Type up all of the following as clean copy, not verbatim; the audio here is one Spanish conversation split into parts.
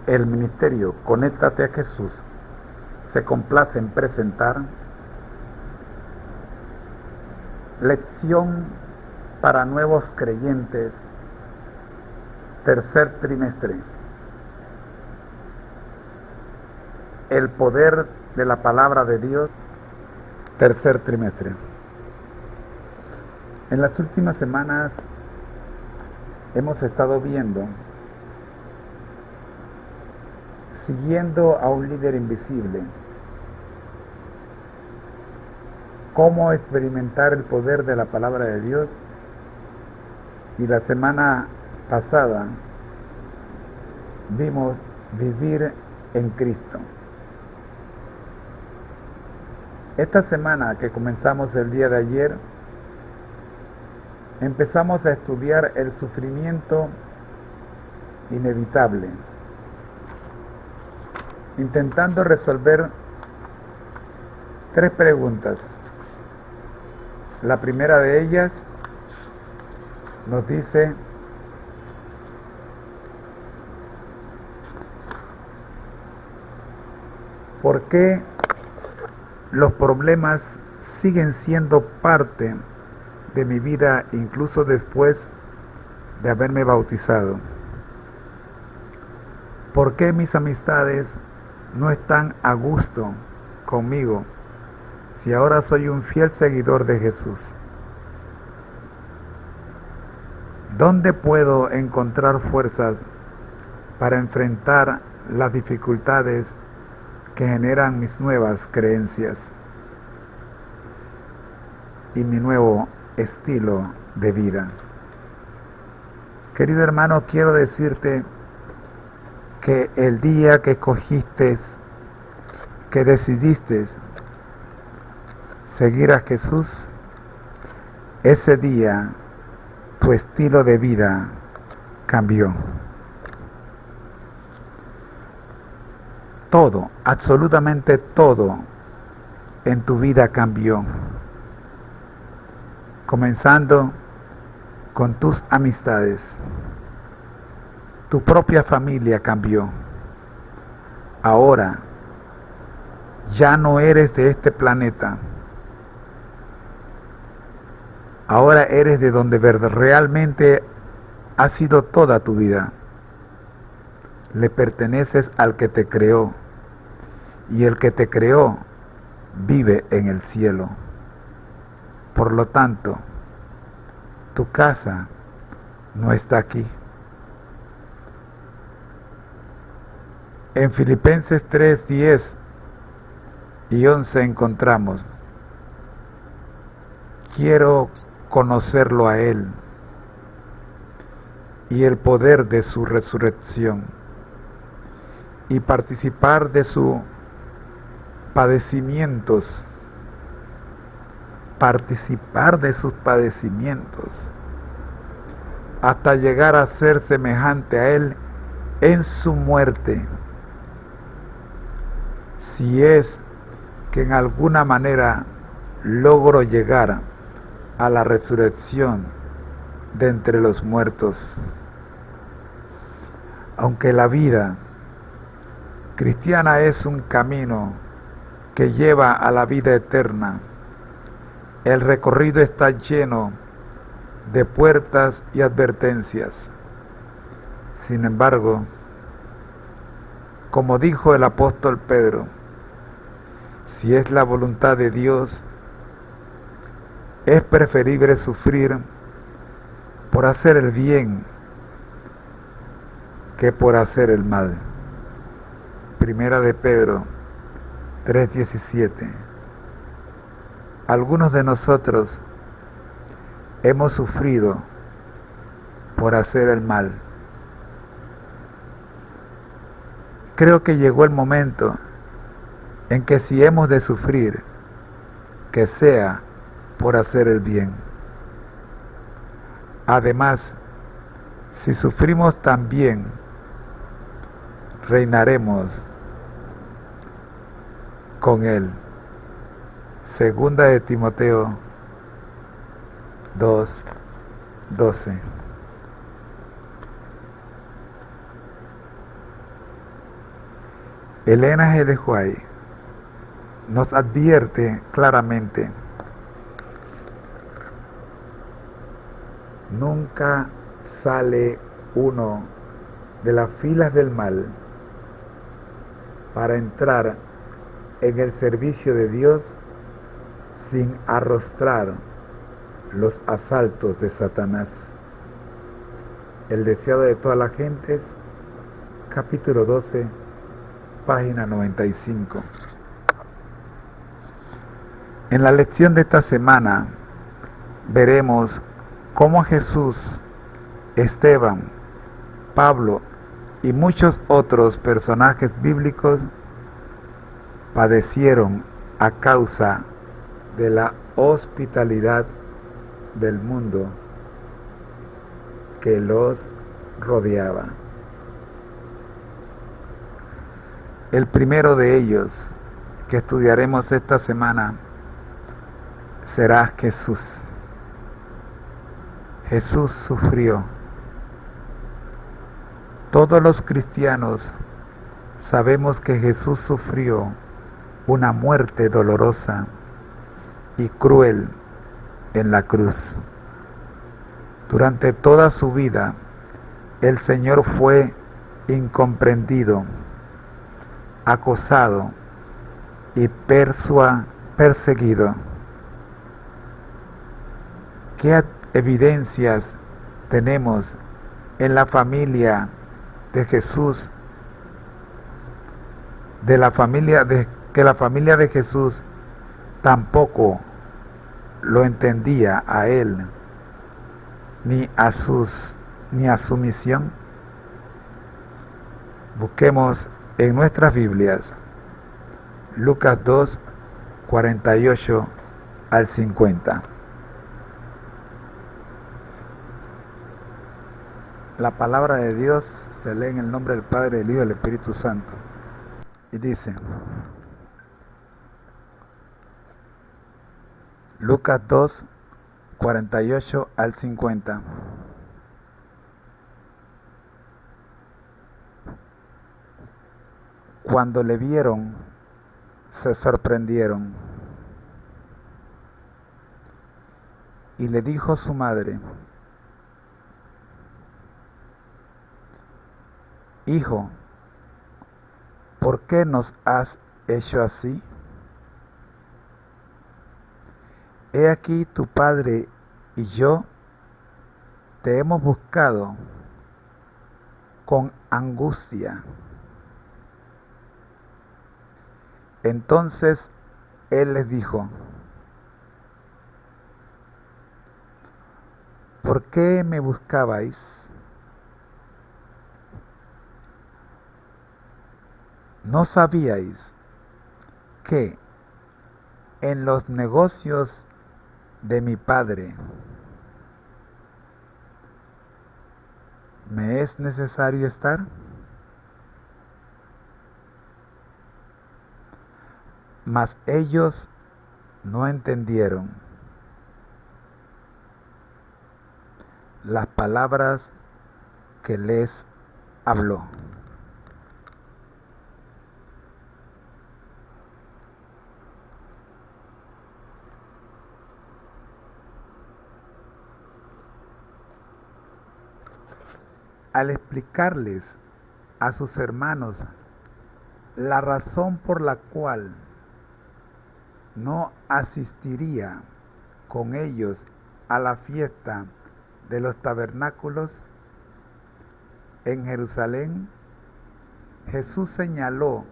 El ministerio Conéctate a Jesús se complace en presentar Lección para nuevos creyentes, tercer trimestre. El poder de la palabra de Dios, tercer trimestre. En las últimas semanas hemos estado viendo, siguiendo a un líder invisible, cómo experimentar el poder de la palabra de Dios. Y la semana pasada vimos vivir en Cristo. Esta semana que comenzamos el día de ayer, empezamos a estudiar el sufrimiento inevitable, intentando resolver tres preguntas. La primera de ellas nos dice: ¿por qué los problemas siguen siendo parte de mi vida incluso después de haberme bautizado? ¿Por qué mis amistades no están a gusto conmigo si ahora soy un fiel seguidor de Jesús? ¿Dónde puedo encontrar fuerzas para enfrentar las dificultades que generan mis nuevas creencias y mi nuevo estilo de vida? Querido hermano, quiero decirte que el día que escogiste, que decidiste seguir a Jesús, ese día tu estilo de vida cambió. Todo, absolutamente todo en tu vida cambió. Comenzando con tus amistades. Tu propia familia cambió. Ahora ya no eres de este planeta. Ahora eres de donde realmente ha sido toda tu vida. Le perteneces al que te creó, y el que te creó vive en el cielo. Por lo tanto, tu casa no está aquí. En Filipenses 3:10 y 11 encontramos: quiero conocerlo a Él y el poder de su resurrección, y participar de sus padecimientos, hasta llegar a ser semejante a Él en su muerte, si es que en alguna manera logro llegar a la resurrección de entre los muertos. Aunque la vida cristiana es un camino que lleva a la vida eterna, el recorrido está lleno de puertas y advertencias. Sin embargo, como dijo el apóstol Pedro, si es la voluntad de Dios, es preferible sufrir por hacer el bien que por hacer el mal. Primera de Pedro 3:17. Algunos de nosotros hemos sufrido por hacer el mal. Creo que llegó el momento en que si hemos de sufrir, que sea por hacer el bien. Además, si sufrimos también, reinaremos con Él. Segunda de Timoteo 2:12. Elena G. de White nos advierte claramente: nunca sale uno de las filas del mal para entrar en el servicio de Dios sin arrostrar los asaltos de Satanás. El deseado de todas las gentes, capítulo 12, página 95. En la lección de esta semana veremos cómo Jesús, Esteban, Pablo y muchos otros personajes bíblicos padecieron a causa de la hospitalidad del mundo que los rodeaba. El primero de ellos que estudiaremos esta semana será Jesús. Jesús sufrió. Todos los cristianos sabemos que Jesús sufrió una muerte dolorosa y cruel en la cruz. Durante toda su vida, el Señor fue incomprendido, acosado y perseguido. ¿Qué evidencias tenemos en la familia de Jesús, que la familia de Jesús tampoco lo entendía a él ni a su misión? Busquemos en nuestras Biblias Lucas 2, 48 al 50. La palabra de Dios se lee en el nombre del Padre, del Hijo y del Espíritu Santo. Y dice, Lucas 2, 48 al 50. Cuando le vieron, se sorprendieron. Y le dijo su madre: Hijo, ¿por qué nos has hecho así? He aquí tu padre y yo te hemos buscado con angustia. Entonces él les dijo: ¿por qué me buscabais? ¿No sabíais que en los negocios de mi padre me es necesario estar? Mas ellos no entendieron las palabras que les habló. Al explicarles a sus hermanos la razón por la cual no asistiría con ellos a la fiesta de los tabernáculos en Jerusalén, Jesús señaló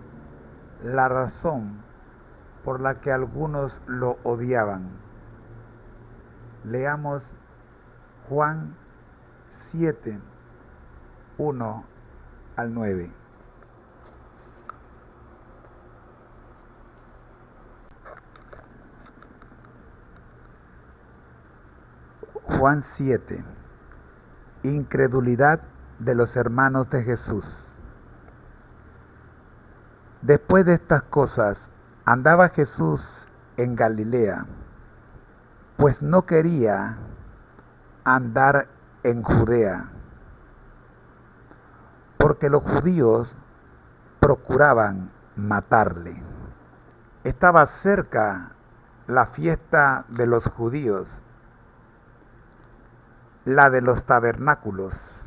la razón por la que algunos lo odiaban. Leamos Juan 7, 1 al 9. Juan 7. Incredulidad de los hermanos de Jesús. Después de estas cosas, andaba Jesús en Galilea, pues no quería andar en Judea, porque los judíos procuraban matarle. Estaba cerca la fiesta de los judíos, la de los tabernáculos,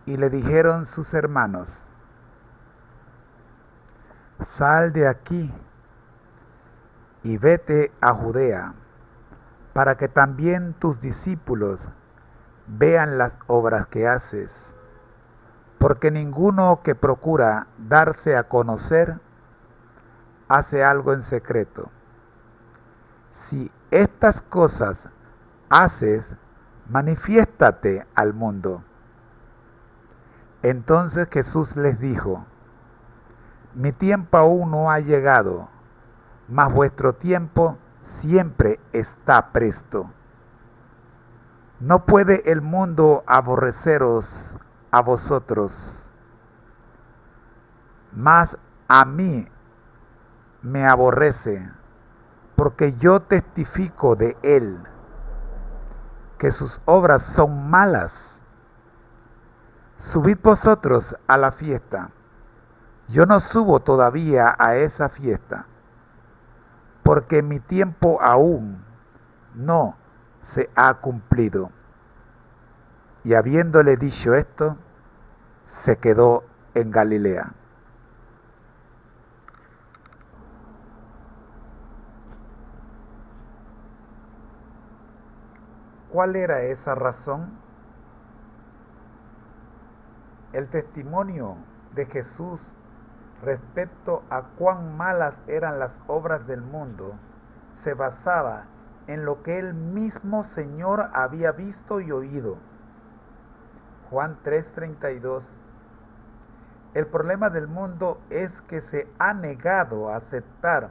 y le dijeron sus hermanos: sal de aquí y vete a Judea, para que también tus discípulos vean las obras que haces, porque ninguno que procura darse a conocer hace algo en secreto. Si estas cosas haces, manifiéstate al mundo. Entonces Jesús les dijo: mi tiempo aún no ha llegado, mas vuestro tiempo siempre está presto. No puede el mundo aborreceros a vosotros, mas a mí me aborrece, porque yo testifico de él que sus obras son malas. Subid vosotros a la fiesta. Yo no subo todavía a esa fiesta, porque mi tiempo aún no se ha cumplido. Y habiéndole dicho esto, se quedó en Galilea. ¿Cuál era esa razón? El testimonio de Jesús respecto a cuán malas eran las obras del mundo se basaba en lo que el mismo Señor había visto y oído. Juan 3:32. El problema del mundo es que se ha negado a aceptar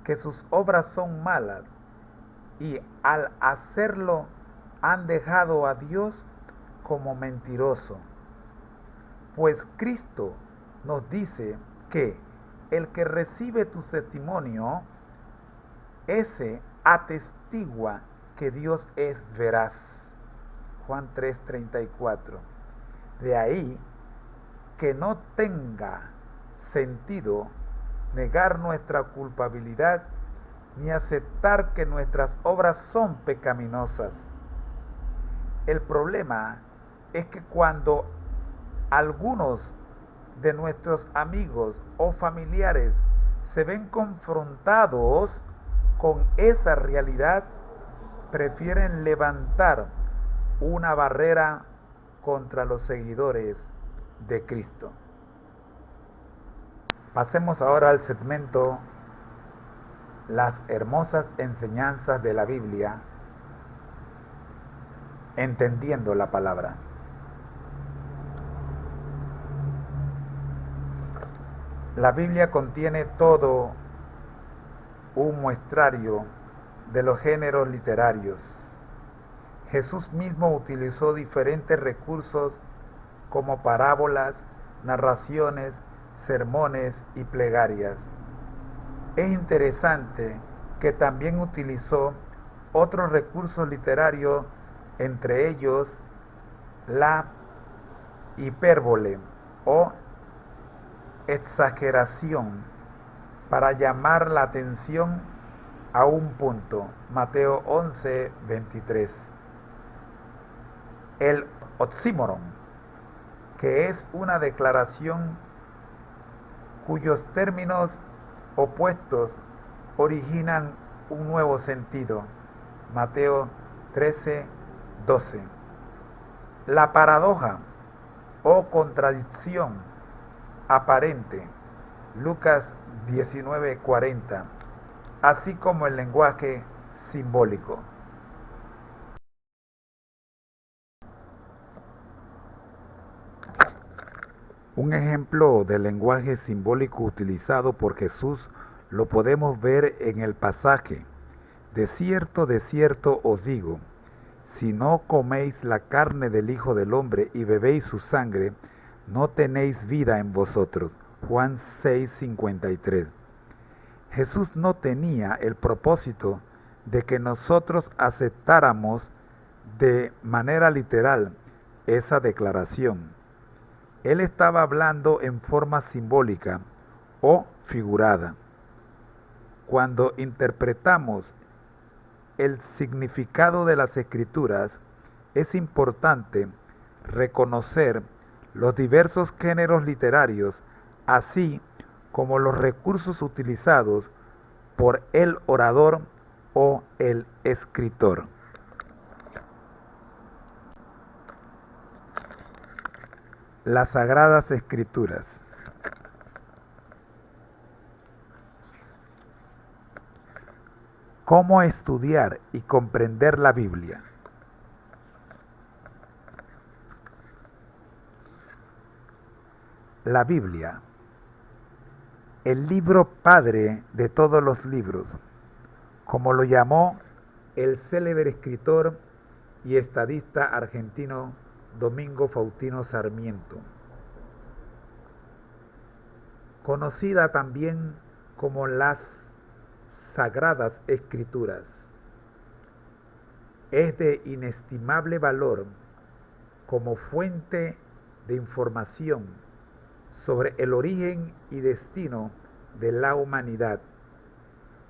que sus obras son malas, y al hacerlo han dejado a Dios como mentiroso. Pues Cristo nos dice que el que recibe tu testimonio, ese atestigua que Dios es veraz. Juan 3:34. De ahí que no tenga sentido negar nuestra culpabilidad ni aceptar que nuestras obras son pecaminosas. El problema es que cuando algunos de nuestros amigos o familiares se ven confrontados con esa realidad, prefieren levantar una barrera contra los seguidores de Cristo. Pasemos ahora al segmento Las hermosas enseñanzas de la Biblia, entendiendo la palabra. La Biblia contiene todo un muestrario de los géneros literarios. Jesús mismo utilizó diferentes recursos como parábolas, narraciones, sermones y plegarias. Es interesante que también utilizó otros recursos literarios, entre ellos la hipérbole o exageración, para llamar la atención a un punto. Mateo 11:23. El oxímoron, que es una declaración cuyos términos opuestos originan un nuevo sentido. Mateo 13:12. La paradoja o contradicción aparente. Lucas 19:40. Así como el lenguaje simbólico. Un ejemplo del lenguaje simbólico utilizado por Jesús lo podemos ver en el pasaje: de cierto os digo, si no coméis la carne del Hijo del Hombre y bebéis su sangre, no tenéis vida en vosotros. Juan 6:53. Jesús no tenía el propósito de que nosotros aceptáramos de manera literal esa declaración. Él estaba hablando en forma simbólica o figurada. Cuando interpretamos el significado de las escrituras, es importante reconocer los diversos géneros literarios, así como los recursos utilizados por el orador o el escritor. Las Sagradas Escrituras. ¿Cómo estudiar y comprender la Biblia? La Biblia, el libro padre de todos los libros, como lo llamó el célebre escritor y estadista argentino Domingo Faustino Sarmiento, conocida también como las Sagradas Escrituras. Es de inestimable valor como fuente de información sobre el origen y destino de la humanidad,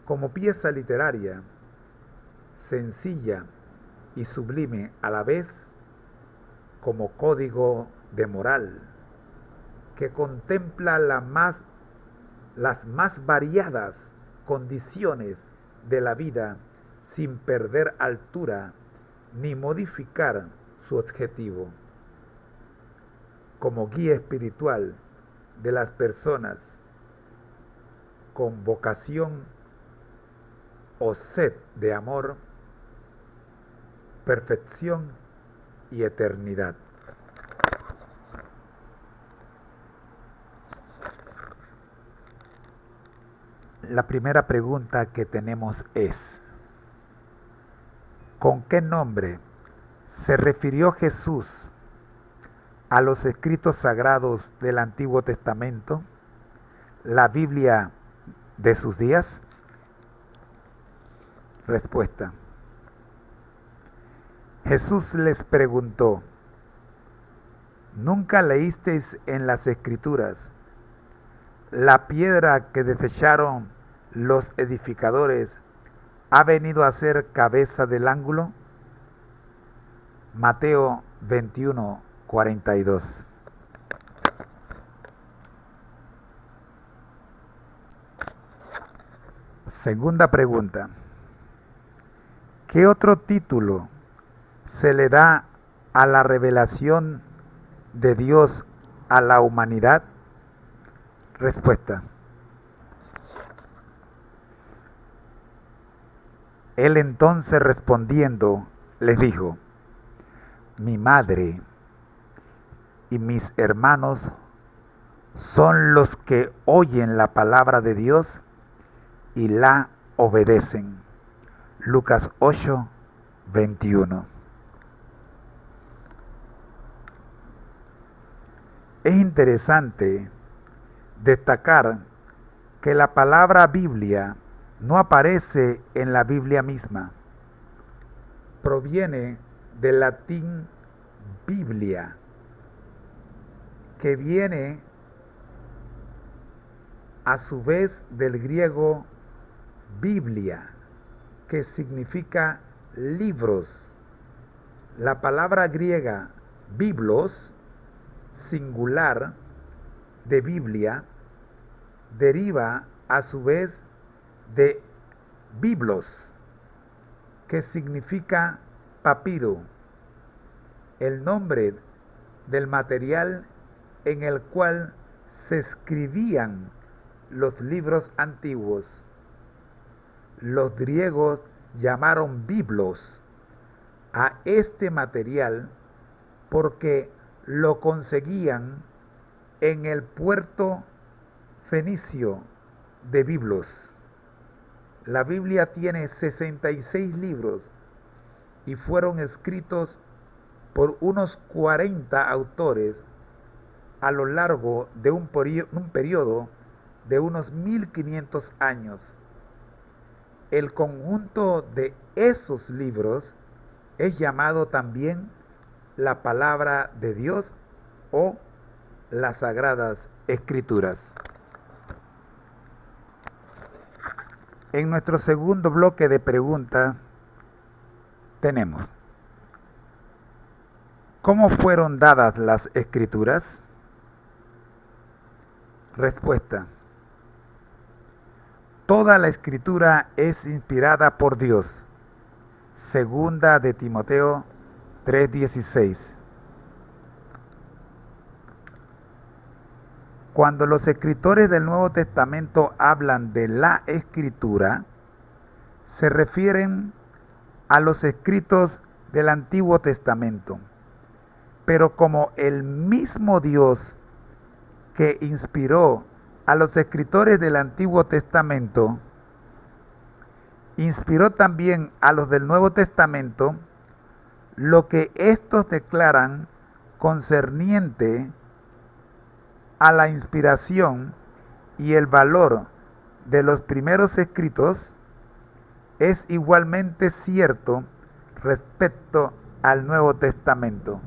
como pieza literaria sencilla y sublime a la vez, como código de moral que contempla las más variadas condiciones de la vida sin perder altura ni modificar su objetivo, como guía espiritual de las personas con vocación o sed de amor, perfección y eternidad. La primera pregunta que tenemos es: ¿con qué nombre se refirió Jesús a los escritos sagrados del Antiguo Testamento, la Biblia de sus días? Respuesta: Jesús les preguntó: ¿nunca leísteis en las Escrituras la piedra que desecharon los edificadores ha venido a ser cabeza del ángulo? Mateo 21:42. Segunda pregunta: ¿qué otro título se le da a la revelación de Dios a la humanidad? Respuesta: Él entonces respondiendo les dijo: mi madre y mis hermanos son los que oyen la palabra de Dios y la obedecen. Lucas 8:21. Es interesante destacar que la palabra Biblia no aparece en la Biblia misma. Proviene del latín Biblia, que viene a su vez del griego Biblia, que significa libros. La palabra griega biblos, singular de Biblia, deriva a su vez de biblos, que significa papiro, el nombre del material en el cual se escribían los libros antiguos. Los griegos llamaron biblos a este material porque lo conseguían en el puerto fenicio de Biblos. La Biblia tiene 66 libros y fueron escritos por unos 40 autores a lo largo de un periodo de unos 1500 años. El conjunto de esos libros es llamado también la palabra de Dios o las Sagradas Escrituras. En nuestro segundo bloque de preguntas tenemos: ¿cómo fueron dadas las Escrituras? Respuesta: toda la Escritura es inspirada por Dios. Segunda de Timoteo 3:16. Cuando los escritores del Nuevo Testamento hablan de la Escritura, se refieren a los escritos del Antiguo Testamento. Pero como el mismo Dios que inspiró a los escritores del Antiguo Testamento, inspiró también a los del Nuevo Testamento, lo que éstos declaran concerniente a la inspiración y el valor de los primeros escritos es igualmente cierto respecto al Nuevo Testamento.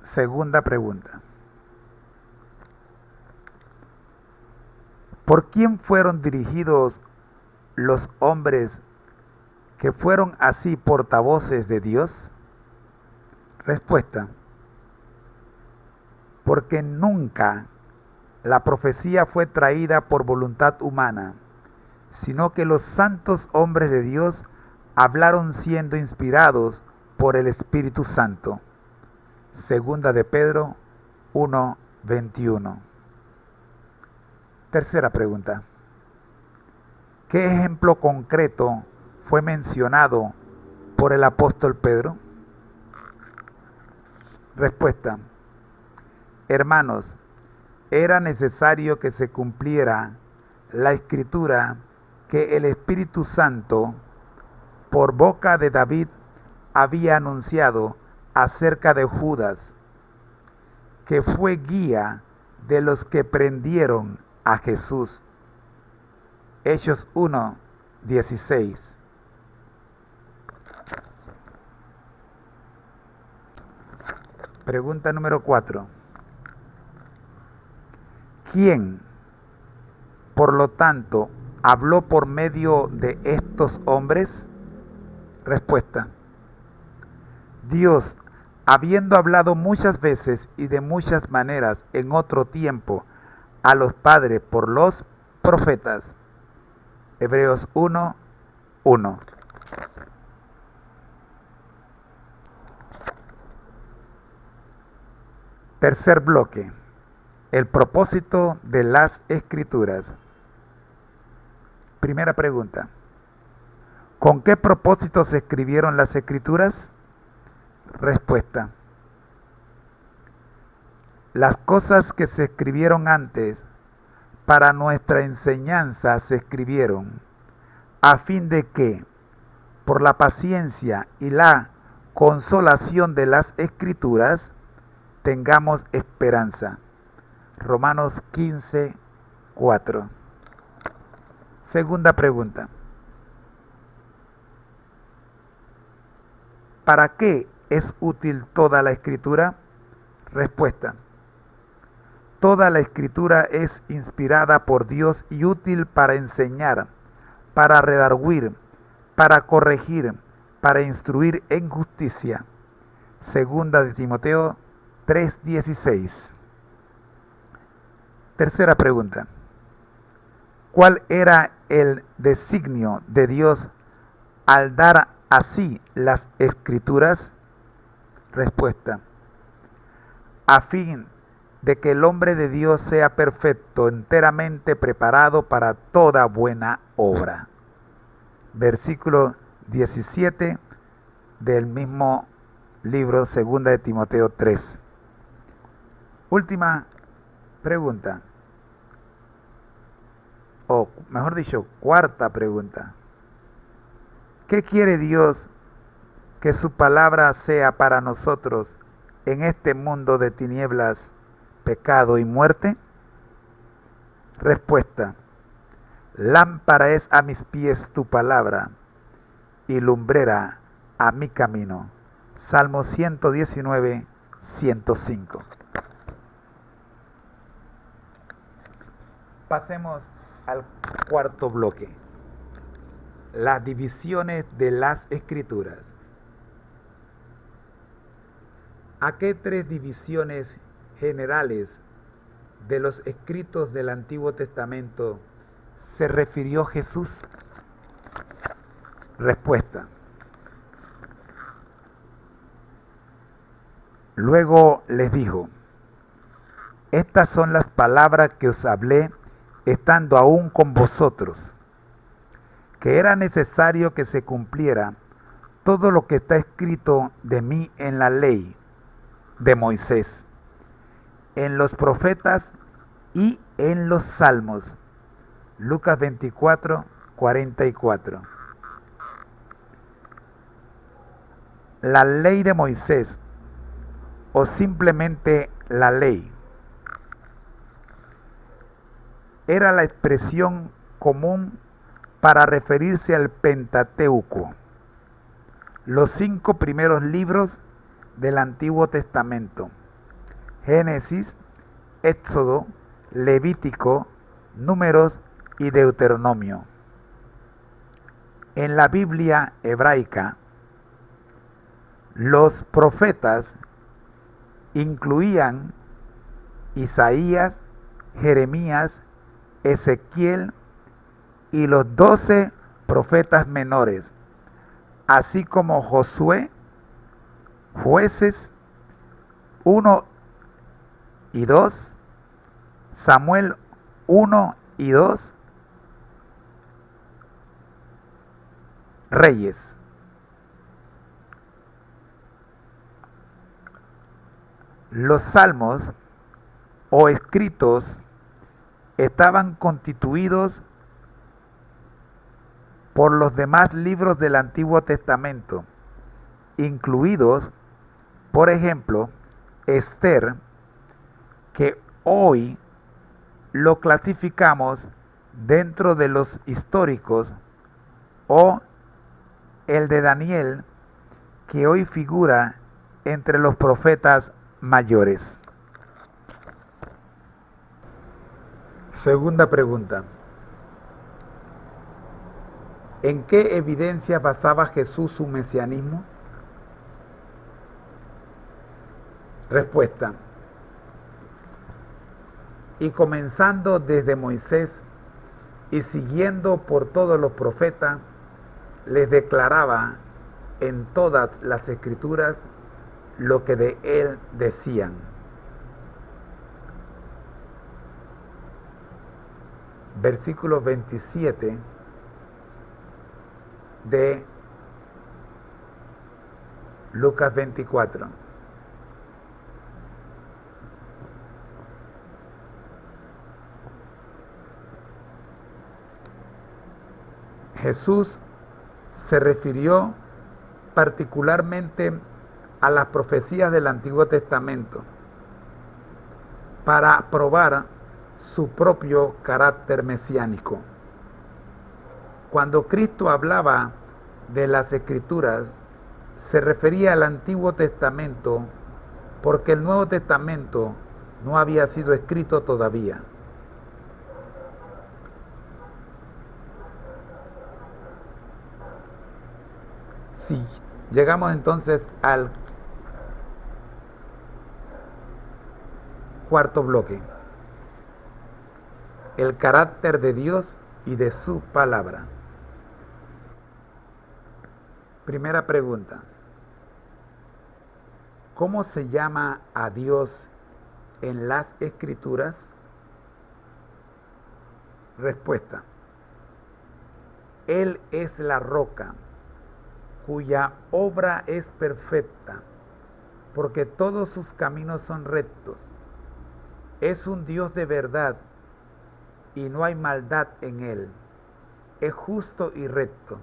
Segunda pregunta: ¿por quién fueron dirigidos los hombres que fueron así portavoces de Dios? Respuesta: porque nunca la profecía fue traída por voluntad humana, sino que los santos hombres de Dios hablaron siendo inspirados por el Espíritu Santo. Segunda de Pedro 1:21. Tercera pregunta: ¿qué ejemplo concreto fue mencionado por el apóstol Pedro? Respuesta: hermanos, era necesario que se cumpliera la escritura que el Espíritu Santo, por boca de David, había anunciado acerca de Judas, que fue guía de los que prendieron a Jesús. Hechos 1:16. Pregunta número 4. ¿Quién, por lo tanto, habló por medio de estos hombres? Respuesta: Dios, habiendo hablado muchas veces y de muchas maneras en otro tiempo a los padres por los profetas. Hebreos 1:1. Tercer bloque: el propósito de las Escrituras. Primera pregunta: ¿con qué propósito se escribieron las Escrituras? Respuesta: las cosas que se escribieron antes para nuestra enseñanza se escribieron, a fin de que, por la paciencia y la consolación de las Escrituras, tengamos esperanza. Romanos 15:4. Segunda pregunta: ¿para qué es útil toda la Escritura? Respuesta: toda la Escritura es inspirada por Dios y útil para enseñar, para redarguir, para corregir, para instruir en justicia. Segunda de Timoteo 3:16. Tercera pregunta: ¿cuál era el designio de Dios al dar así las Escrituras? Respuesta: a fin de que el hombre de Dios sea perfecto, enteramente preparado para toda buena obra. Versículo 17 del mismo libro, segunda de Timoteo 3. Última pregunta, o mejor dicho, cuarta pregunta. ¿Qué quiere Dios que su palabra sea para nosotros en este mundo de tinieblas, pecado y muerte? Respuesta: lámpara es a mis pies tu palabra y lumbrera a mi camino. Salmo 119, 105. Pasemos al cuarto bloque. Las divisiones de las Escrituras. ¿A qué tres divisiones generales de los escritos del Antiguo Testamento se refirió Jesús? Respuesta. Luego les dijo: estas son las palabras que os hablé estando aún con vosotros, que era necesario que se cumpliera todo lo que está escrito de mí en la ley de Moisés, en los profetas y en los salmos. Lucas 24, 44. La ley de Moisés, o simplemente la ley, era la expresión común para referirse al Pentateuco, los 5 primeros libros del Antiguo Testamento: Génesis, Éxodo, Levítico, Números y Deuteronomio. En la Biblia hebraica, los profetas incluían Isaías, Jeremías, Ezequiel y los 12 profetas menores, así como Josué, Jueces 1 y 2, Samuel 1 y 2, Reyes. Los salmos o escritos estaban constituidos por los demás libros del Antiguo Testamento, incluidos, por ejemplo, Esther, que hoy lo clasificamos dentro de los históricos, o el de Daniel, que hoy figura entre los profetas mayores. Segunda pregunta. ¿En qué evidencia basaba Jesús su mesianismo? Respuesta. Y comenzando desde Moisés y siguiendo por todos los profetas, les declaraba en todas las escrituras lo que de él decían. Versículo 27 de Lucas 24. Jesús se refirió particularmente a las profecías del Antiguo Testamento para probar su propio carácter mesiánico. Cuando Cristo hablaba de las Escrituras, se refería al Antiguo Testamento porque el Nuevo Testamento no había sido escrito todavía. Sí, llegamos entonces al cuarto bloque: el carácter de Dios y de su palabra. Primera pregunta: ¿cómo se llama a Dios en las Escrituras? Respuesta: Él es la roca, cuya obra es perfecta, porque todos sus caminos son rectos. Es un Dios de verdad, y no hay maldad en él. Es justo y recto.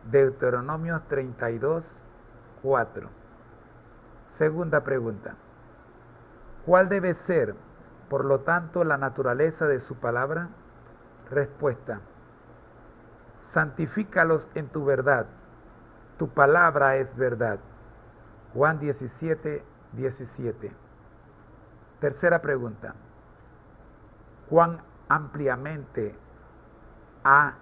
Deuteronomio 32, 4. Segunda pregunta: ¿cuál debe ser, por lo tanto, la naturaleza de su palabra? Respuesta: santifícalos en tu verdad. tu palabra es verdad. Juan 17, 17. Tercera pregunta. ¿Cuán ampliamente ha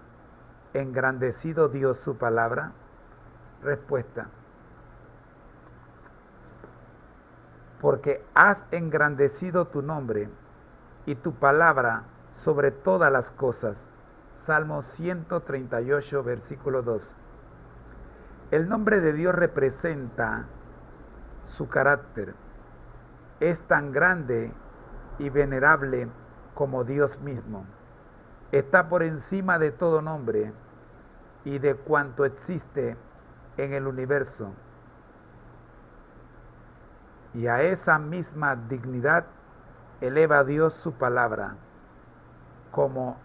engrandecido Dios su palabra? Respuesta. Porque has engrandecido tu nombre y tu palabra sobre todas las cosas. Salmo 138, versículo 2. El nombre de Dios representa su carácter. Es tan grande y venerable como Dios mismo. Está por encima de todo nombre y de cuanto existe en el universo. Y a esa misma dignidad eleva Dios su palabra como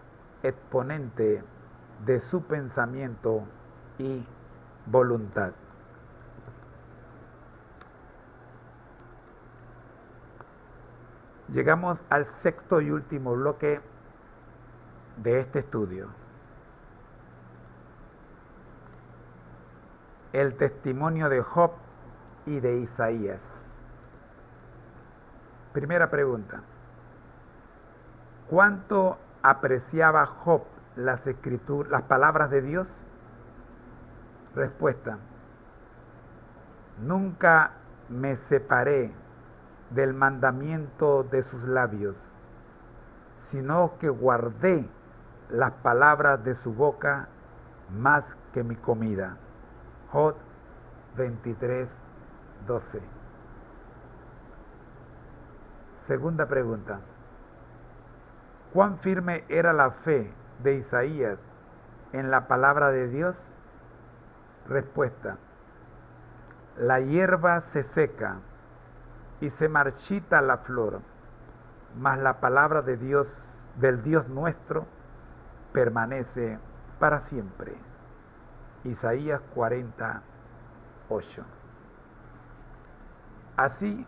exponente de su pensamiento y voluntad. Llegamos al sexto y último bloque de este estudio. El testimonio de Job y de Isaías. Primera pregunta. ¿Cuánto apreciaba Job las palabras de Dios? Respuesta. Nunca me separé del mandamiento de sus labios, sino que guardé las palabras de su boca más que mi comida. Job 23, 12. Segunda pregunta. ¿Cuán firme era la fe de Isaías en la palabra de Dios? Respuesta. La hierba se seca y se marchita la flor, mas la palabra de Dios, del Dios nuestro, permanece para siempre. Isaías 48. Así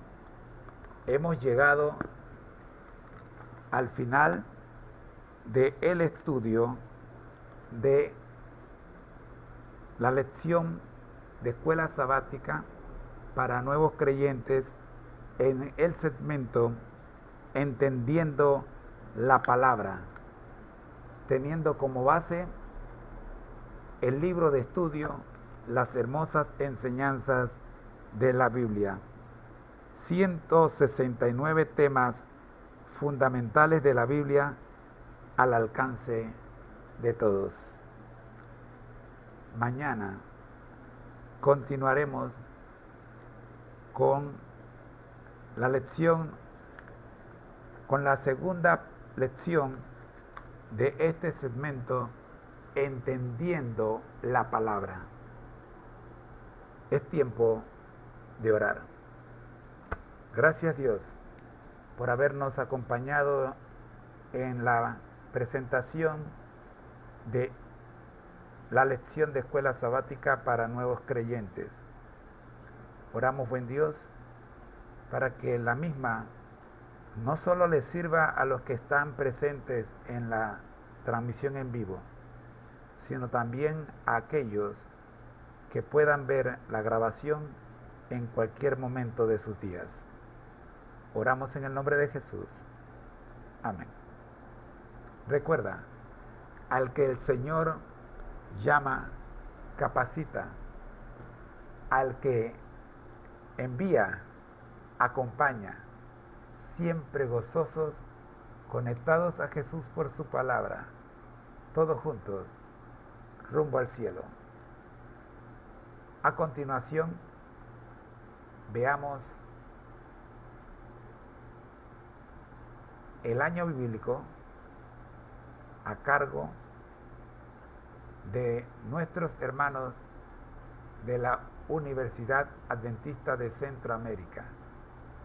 hemos llegado al final del estudio de la lección de escuela sabática para nuevos creyentes en el segmento Entendiendo la Palabra, teniendo como base el libro de estudio Las hermosas enseñanzas de la Biblia. 169 temas fundamentales de la Biblia al alcance de todos. Mañana continuaremos con la segunda lección de este segmento, Entendiendo la Palabra. Es tiempo de orar. Gracias Dios por habernos acompañado en la presentación de la lección de escuela sabática para nuevos creyentes. Oramos, buen Dios, para que la misma no solo les sirva a los que están presentes en la transmisión en vivo, sino también a aquellos que puedan ver la grabación en cualquier momento de sus días. Oramos en el nombre de Jesús. Amén. Recuerda, al que el Señor llama, capacita; al que envía, acompaña. Siempre gozosos, conectados a Jesús por su palabra, todos juntos, rumbo al cielo. A continuación, veamos el año bíblico a cargo de nuestros hermanos de la Universidad Adventista de Centroamérica,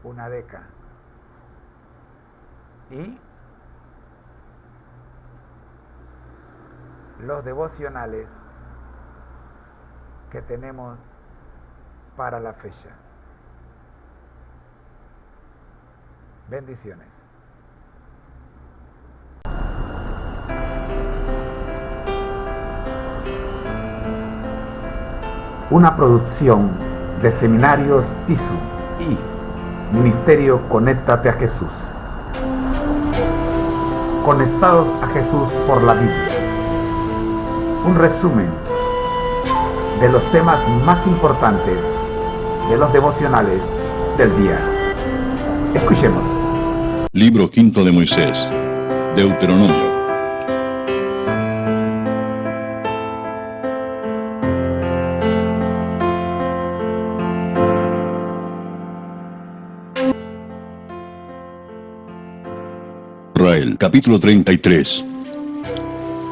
UNADECA, y los devocionales que tenemos para la fecha. Bendiciones. una producción de Seminarios TISU y Ministerio Conéctate a Jesús. Conectados a Jesús por la Biblia. Un resumen de los temas más importantes de los devocionales del día. Escuchemos. Libro quinto de Moisés, Deuteronomio. Israel, capítulo 33.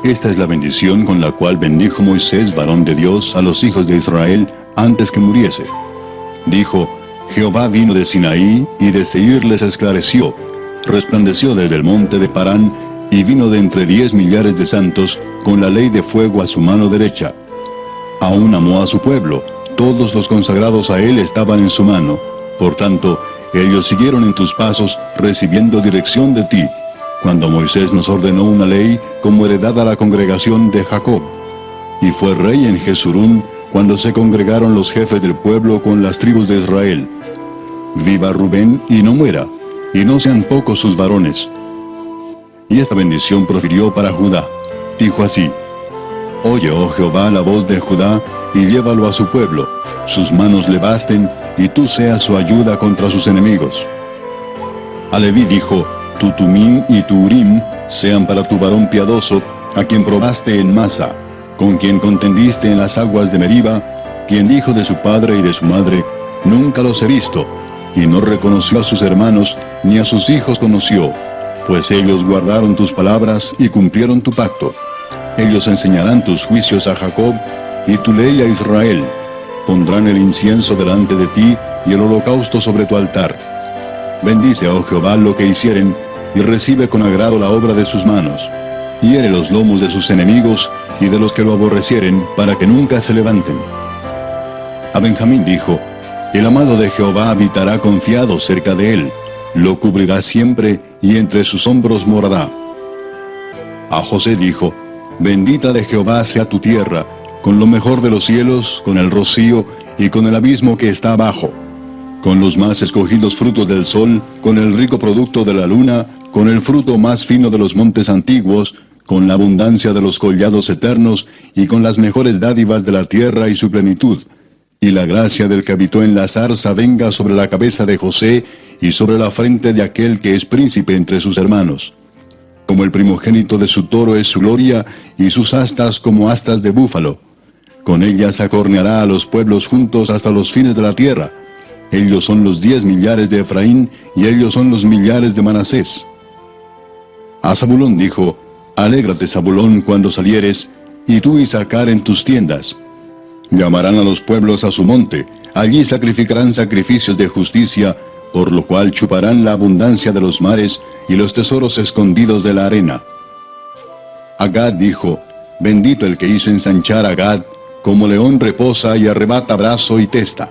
Esta es la bendición con la cual bendijo Moisés, varón de Dios, a los hijos de Israel antes que muriese. Dijo: Jehová vino de Sinaí, y de Seir les esclareció. Resplandeció desde el monte de Parán, y vino de entre 10 millares de santos, con la ley de fuego a su mano derecha. Aún amó a su pueblo, todos los consagrados a él estaban en su mano. Por tanto, ellos siguieron en tus pasos, recibiendo dirección de ti, cuando Moisés nos ordenó una ley como heredad a la congregación de Jacob. Y fue rey en Jesurún, cuando se congregaron los jefes del pueblo con las tribus de Israel. Viva Rubén y no muera, y no sean pocos sus varones. Y esta bendición profirió para Judá. Dijo así: Oye, oh Jehová, la voz de Judá, y llévalo a su pueblo. Sus manos le basten, y tú seas su ayuda contra sus enemigos. A Leví dijo: Tu Tumim y tu Urim sean para tu varón piadoso, a quien probaste en Masa, con quien contendiste en las aguas de Meriba, quien dijo de su padre y de su madre: Nunca los he visto, y no reconoció a sus hermanos, ni a sus hijos conoció, pues ellos guardaron tus palabras y cumplieron tu pacto. Ellos enseñarán tus juicios a Jacob, y tu ley a Israel. Pondrán el incienso delante de ti, y el holocausto sobre tu altar. Bendice, oh Jehová, lo que hicieren, y recibe con agrado la obra de sus manos. Hiere los lomos de sus enemigos, y de los que lo aborrecieren, para que nunca se levanten. A Benjamín dijo: El amado de Jehová habitará confiado cerca de él, lo cubrirá siempre, y entre sus hombros morará. A José dijo: Bendita de Jehová sea tu tierra, con lo mejor de los cielos, con el rocío, y con el abismo que está abajo, con los más escogidos frutos del sol, con el rico producto de la luna, con el fruto más fino de los montes antiguos, con la abundancia de los collados eternos, y con las mejores dádivas de la tierra y su plenitud. Y la gracia del que habitó en la zarza venga sobre la cabeza de José, y sobre la frente de aquel que es príncipe entre sus hermanos. Como el primogénito de su toro es su gloria, y sus astas como astas de búfalo. Con ellas acorneará a los pueblos juntos hasta los fines de la tierra. Ellos son los 10 millares de Efraín, y ellos son los millares de Manasés. A Zabulón dijo: Alégrate, Zabulón, cuando salieres, y tú Isacar en tus tiendas. Llamarán a los pueblos a su monte, allí sacrificarán sacrificios de justicia, por lo cual chuparán la abundancia de los mares, y los tesoros escondidos de la arena. A Gad dijo: Bendito el que hizo ensanchar a Gad, como león reposa y arrebata brazo y testa.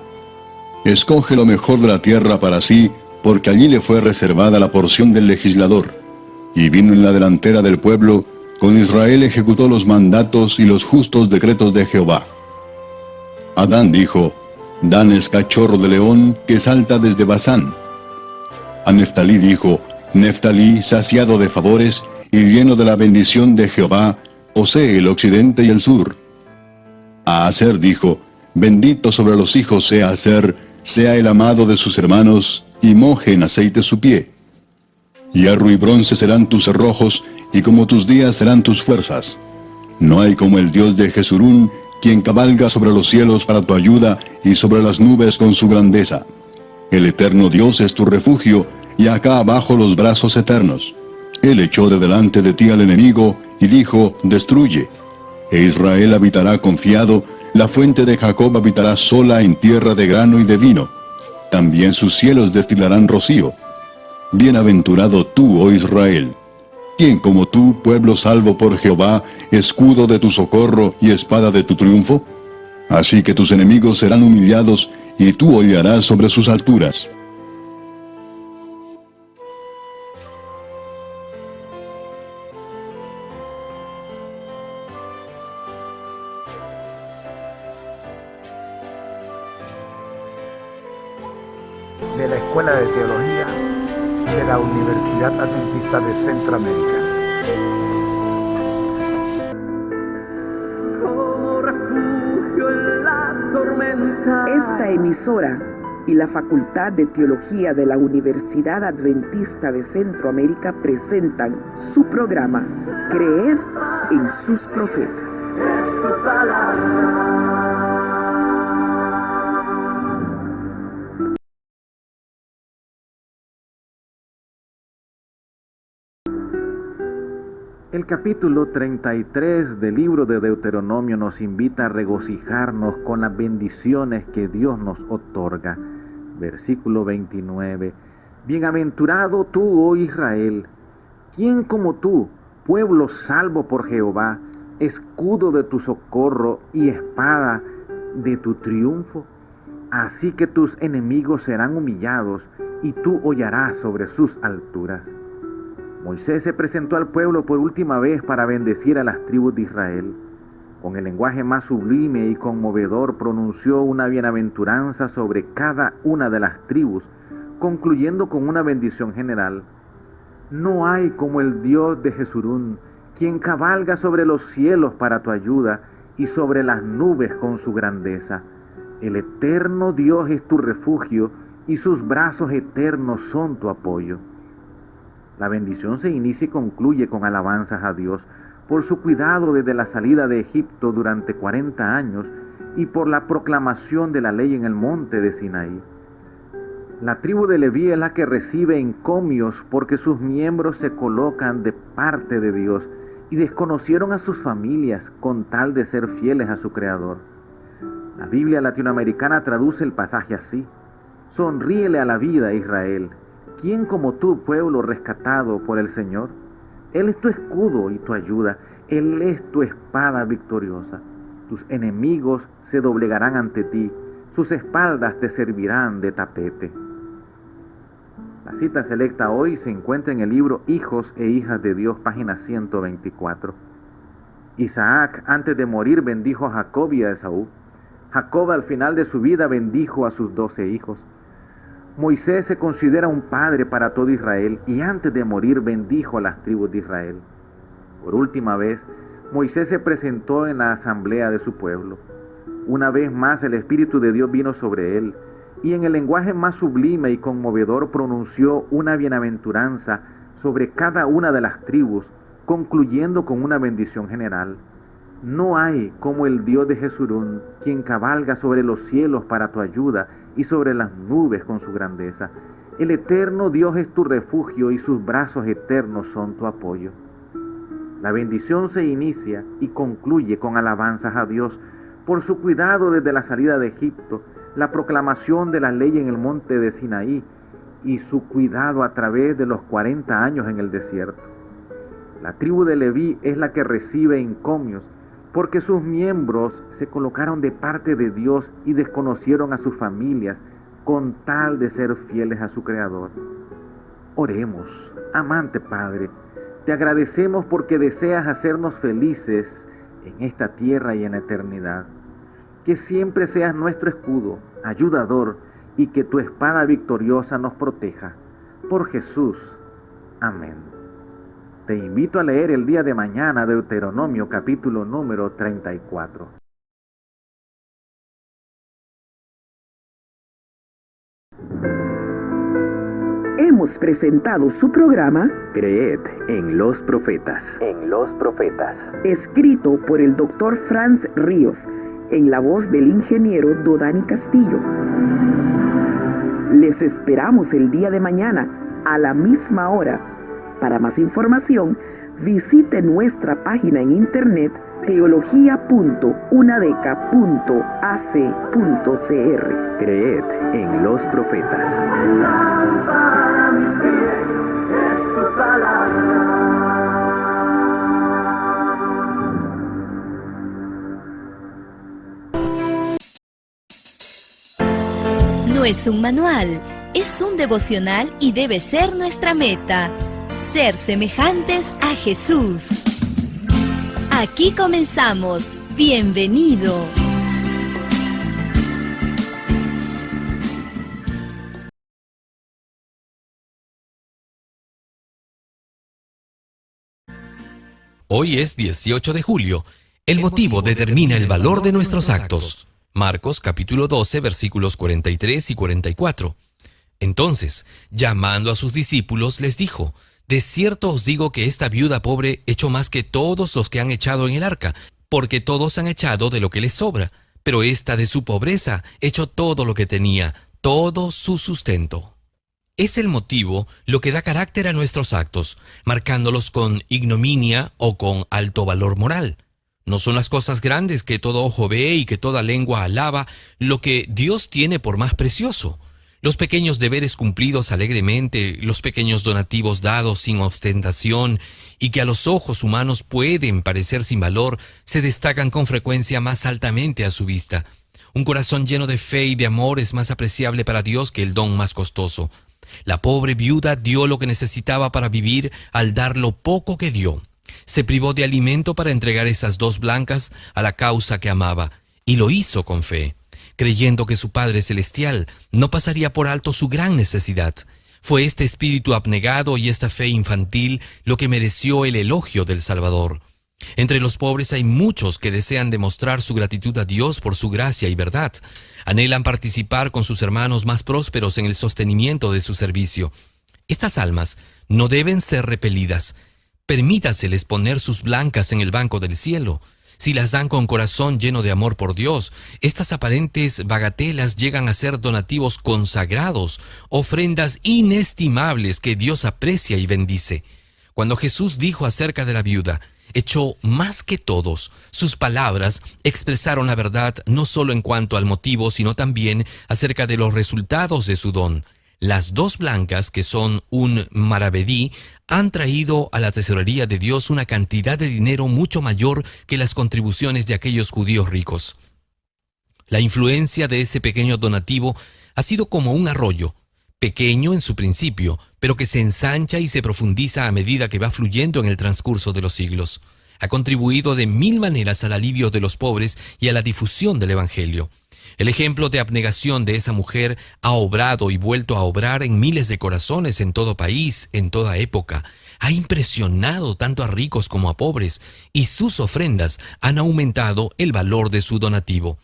Escoge lo mejor de la tierra para sí, porque allí le fue reservada la porción del legislador. Y vino en la delantera del pueblo, con Israel ejecutó los mandatos y los justos decretos de Jehová. Adán dijo: Dan es cachorro de león que salta desde Basán. A Neftalí dijo: Neftalí, saciado de favores y lleno de la bendición de Jehová, posee el occidente y el sur. A Aser dijo: Bendito sobre los hijos sea Aser, sea el amado de sus hermanos, y moje en aceite su pie. Hierro y bronce serán tus cerrojos, y como tus días serán tus fuerzas. No hay como el Dios de Jesurún, quien cabalga sobre los cielos para tu ayuda, y sobre las nubes con su grandeza. El eterno Dios es tu refugio, y acá abajo los brazos eternos. Él echó de delante de ti al enemigo, y dijo: Destruye. E Israel habitará confiado, la fuente de Jacob habitará sola en tierra de grano y de vino. También sus cielos destilarán rocío. Bienaventurado tú, oh Israel. ¿Quién como tú, pueblo salvo por Jehová, escudo de tu socorro y espada de tu triunfo? Así que tus enemigos serán humillados, y tú hollarás sobre sus alturas. de la Escuela de Teología de la Universidad Adventista de Centroamérica. Como refugio en la tormenta. Esta emisora y la Facultad de Teología de la Universidad Adventista de Centroamérica presentan su programa Creer en sus profetas. Es tu palabra. El capítulo 33 del libro de Deuteronomio nos invita a regocijarnos con las bendiciones que Dios nos otorga. Versículo 29. Bienaventurado tú, oh Israel, ¿quién como tú, pueblo salvo por Jehová, escudo de tu socorro y espada de tu triunfo? Así que tus enemigos serán humillados y tú hollarás sobre sus alturas. Moisés se presentó al pueblo por última vez para bendecir a las tribus de Israel. Con el lenguaje más sublime y conmovedor pronunció una bienaventuranza sobre cada una de las tribus, concluyendo con una bendición general. No hay como el Dios de Jesurún, quien cabalga sobre los cielos para tu ayuda y sobre las nubes con su grandeza. El eterno Dios es tu refugio y sus brazos eternos son tu apoyo. La bendición se inicia y concluye con alabanzas a Dios por su cuidado desde la salida de Egipto durante 40 años y por la proclamación de la ley en el monte de Sinaí. La tribu de Leví es la que recibe encomios porque sus miembros se colocan de parte de Dios y desconocieron a sus familias con tal de ser fieles a su Creador. La Biblia latinoamericana traduce el pasaje así: sonríele a la vida, Israel. ¿Quién como tú, pueblo rescatado por el Señor? Él es tu escudo y tu ayuda. Él es tu espada victoriosa. Tus enemigos se doblegarán ante ti. Sus espaldas te servirán de tapete. La cita selecta hoy se encuentra en el libro Hijos e Hijas de Dios, página 124. Isaac, antes de morir, bendijo a Jacob y a Esaú. Jacob, al final de su vida, bendijo a sus 12 hijos. Moisés se considera un padre para todo Israel y antes de morir bendijo a las tribus de Israel. Por última vez, Moisés se presentó en la asamblea de su pueblo. Una vez más el Espíritu de Dios vino sobre él y en el lenguaje más sublime y conmovedor pronunció una bienaventuranza sobre cada una de las tribus, concluyendo con una bendición general. No hay como el Dios de Jesurún, quien cabalga sobre los cielos para tu ayuda y sobre las nubes con su grandeza. El eterno Dios es tu refugio y sus brazos eternos son tu apoyo. La bendición se inicia y concluye con alabanzas a Dios por su cuidado desde la salida de Egipto, la proclamación de la ley en el monte de Sinaí y su cuidado a través de los 40 años en el desierto. La tribu de Leví es la que recibe encomios porque sus miembros se colocaron de parte de Dios y desconocieron a sus familias con tal de ser fieles a su Creador. Oremos, amante Padre, te agradecemos porque deseas hacernos felices en esta tierra y en la eternidad. Que siempre seas nuestro escudo, ayudador, y que tu espada victoriosa nos proteja. Por Jesús. Amén. Te invito a leer el día de mañana Deuteronomio capítulo número 34. Hemos presentado su programa Creed en los Profetas. Escrito por el Dr. Franz Ríos, en la voz del ingeniero Dodani Castillo. Les esperamos el día de mañana a la misma hora. Para más información, visite nuestra página en internet teología.unadeca.ac.cr. Creed en los Profetas. Lámpara a mis pies es tu palabra. No es un manual, es un devocional y debe ser nuestra meta. Ser semejantes a Jesús. Aquí comenzamos. Bienvenido. Hoy es 18 de julio. El motivo determina el valor de nuestros actos. Marcos capítulo 12, versículos 43 y 44. Entonces, llamando a sus discípulos, les dijo: de cierto os digo que esta viuda pobre echó más que todos los que han echado en el arca, porque todos han echado de lo que les sobra, pero esta de su pobreza echó todo lo que tenía, todo su sustento. Es el motivo lo que da carácter a nuestros actos, marcándolos con ignominia o con alto valor moral. No son las cosas grandes que todo ojo ve y que toda lengua alaba lo que Dios tiene por más precioso. Los pequeños deberes cumplidos alegremente, los pequeños donativos dados sin ostentación y que a los ojos humanos pueden parecer sin valor, se destacan con frecuencia más altamente a su vista. Un corazón lleno de fe y de amor es más apreciable para Dios que el don más costoso. La pobre viuda dio lo que necesitaba para vivir al dar lo poco que dio. Se privó de alimento para entregar esas 2 blancas a la causa que amaba, y lo hizo con fe, creyendo que su Padre Celestial no pasaría por alto su gran necesidad. Fue este espíritu abnegado y esta fe infantil lo que mereció el elogio del Salvador. Entre los pobres hay muchos que desean demostrar su gratitud a Dios por su gracia y verdad. Anhelan participar con sus hermanos más prósperos en el sostenimiento de su servicio. Estas almas no deben ser repelidas. Permítaseles poner sus blancas en el banco del cielo. Si las dan con corazón lleno de amor por Dios, estas aparentes bagatelas llegan a ser donativos consagrados, ofrendas inestimables que Dios aprecia y bendice. Cuando Jesús dijo acerca de la viuda: echó más que todos, sus palabras expresaron la verdad no solo en cuanto al motivo, sino también acerca de los resultados de su don. Las 2 blancas, que son un maravedí, han traído a la tesorería de Dios una cantidad de dinero mucho mayor que las contribuciones de aquellos judíos ricos. La influencia de ese pequeño donativo ha sido como un arroyo, pequeño en su principio, pero que se ensancha y se profundiza a medida que va fluyendo en el transcurso de los siglos. Ha contribuido de 1000 maneras al alivio de los pobres y a la difusión del Evangelio. El ejemplo de abnegación de esa mujer ha obrado y vuelto a obrar en miles de corazones en todo país, en toda época. Ha impresionado tanto a ricos como a pobres, y sus ofrendas han aumentado el valor de su donativo.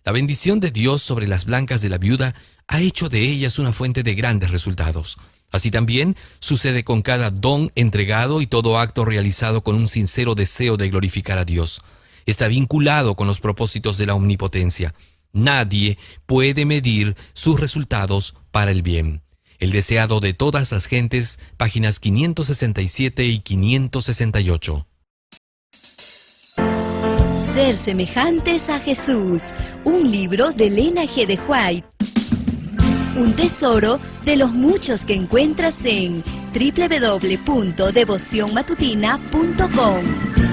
La bendición de Dios sobre las blancas de la viuda ha hecho de ellas una fuente de grandes resultados. Así también sucede con cada don entregado y todo acto realizado con un sincero deseo de glorificar a Dios. Está vinculado con los propósitos de la omnipotencia. Nadie puede medir sus resultados para el bien. El deseado de todas las gentes, páginas 567 y 568. Ser semejantes a Jesús, un libro de Elena G. de White. Un tesoro de los muchos que encuentras en www.devocionmatutina.com.